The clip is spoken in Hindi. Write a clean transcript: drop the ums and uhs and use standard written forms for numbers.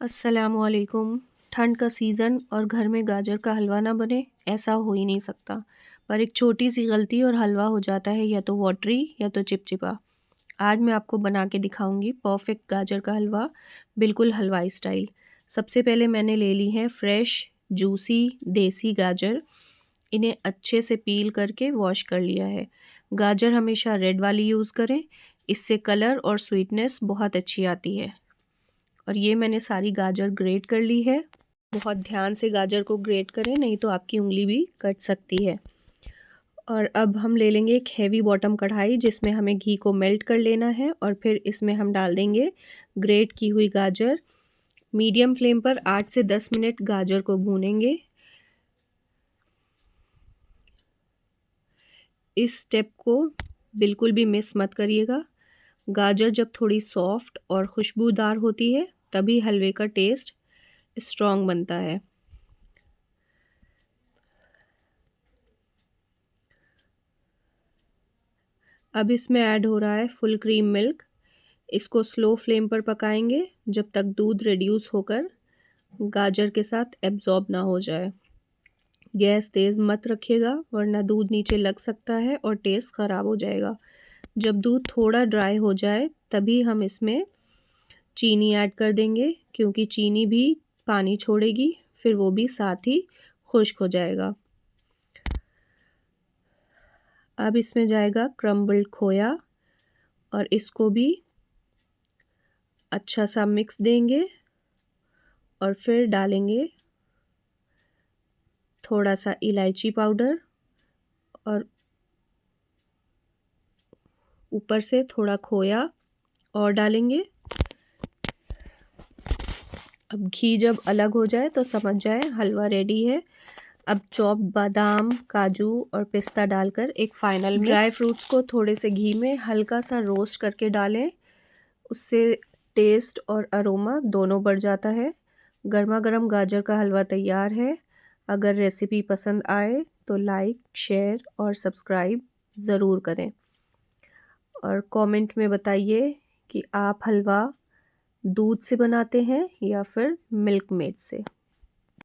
अस्सलामुअलैकुम। ठंड का सीज़न और घर में गाजर का हलवा ना बने, ऐसा हो ही नहीं सकता। पर एक छोटी सी गलती और हलवा हो जाता है या तो वाटरी या तो चिपचिपा। आज मैं आपको बना के दिखाऊंगी परफेक्ट गाजर का हलवा, बिल्कुल हलवाई स्टाइल। सबसे पहले मैंने ले ली है फ्रेश जूसी देसी गाजर। इन्हें अच्छे से पील करके वॉश कर लिया है। गाजर हमेशा रेड वाली यूज़ करें, इससे कलर और स्वीटनेस बहुत अच्छी आती है। और ये मैंने सारी गाजर ग्रेट कर ली है। बहुत ध्यान से गाजर को ग्रेट करें, नहीं तो आपकी उंगली भी कट सकती है। और अब हम ले लेंगे एक हैवी बॉटम कढ़ाई, जिसमें हमें घी को मेल्ट कर लेना है और फिर इसमें हम डाल देंगे ग्रेट की हुई गाजर। मीडियम फ्लेम पर 8 से 10 मिनट गाजर को भूनेंगे। इस स्टेप को बिल्कुल भी मिस मत करिएगा। गाजर जब थोड़ी सॉफ्ट और खुशबूदार होती है, तभी हलवे का टेस्ट स्ट्रॉन्ग बनता है। अब इसमें ऐड हो रहा है फुल क्रीम मिल्क। इसको स्लो फ्लेम पर पकाएंगे जब तक दूध रिड्यूस होकर गाजर के साथ एब्जॉर्ब ना हो जाए। गैस तेज़ मत रखिएगा, वरना दूध नीचे लग सकता है और टेस्ट ख़राब हो जाएगा। जब दूध थोड़ा ड्राई हो जाए, तभी हम इसमें चीनी ऐड कर देंगे, क्योंकि चीनी भी पानी छोड़ेगी, फिर वो भी साथ ही खुश्क हो जाएगा। अब इसमें जाएगा क्रम्बल्ड खोया और इसको भी अच्छा सा मिक्स देंगे और फिर डालेंगे थोड़ा सा इलायची पाउडर और ऊपर से थोड़ा खोया और डालेंगे। अब घी जब अलग हो जाए तो समझ जाए हलवा रेडी है। अब चॉप्ड बादाम, काजू और पिस्ता डालकर एक फाइनल मिक्स। ड्राई फ्रूट्स को थोड़े से घी में हल्का सा रोस्ट करके डालें, उससे टेस्ट और अरोमा दोनों बढ़ जाता है। गर्मा गर्म गाजर का हलवा तैयार है। अगर रेसिपी पसंद आए तो लाइक, शेयर और सब्सक्राइब ज़रूर करें। और कमेंट में बताइए कि आप हलवा दूध से बनाते हैं या फिर मिल्क मेड से।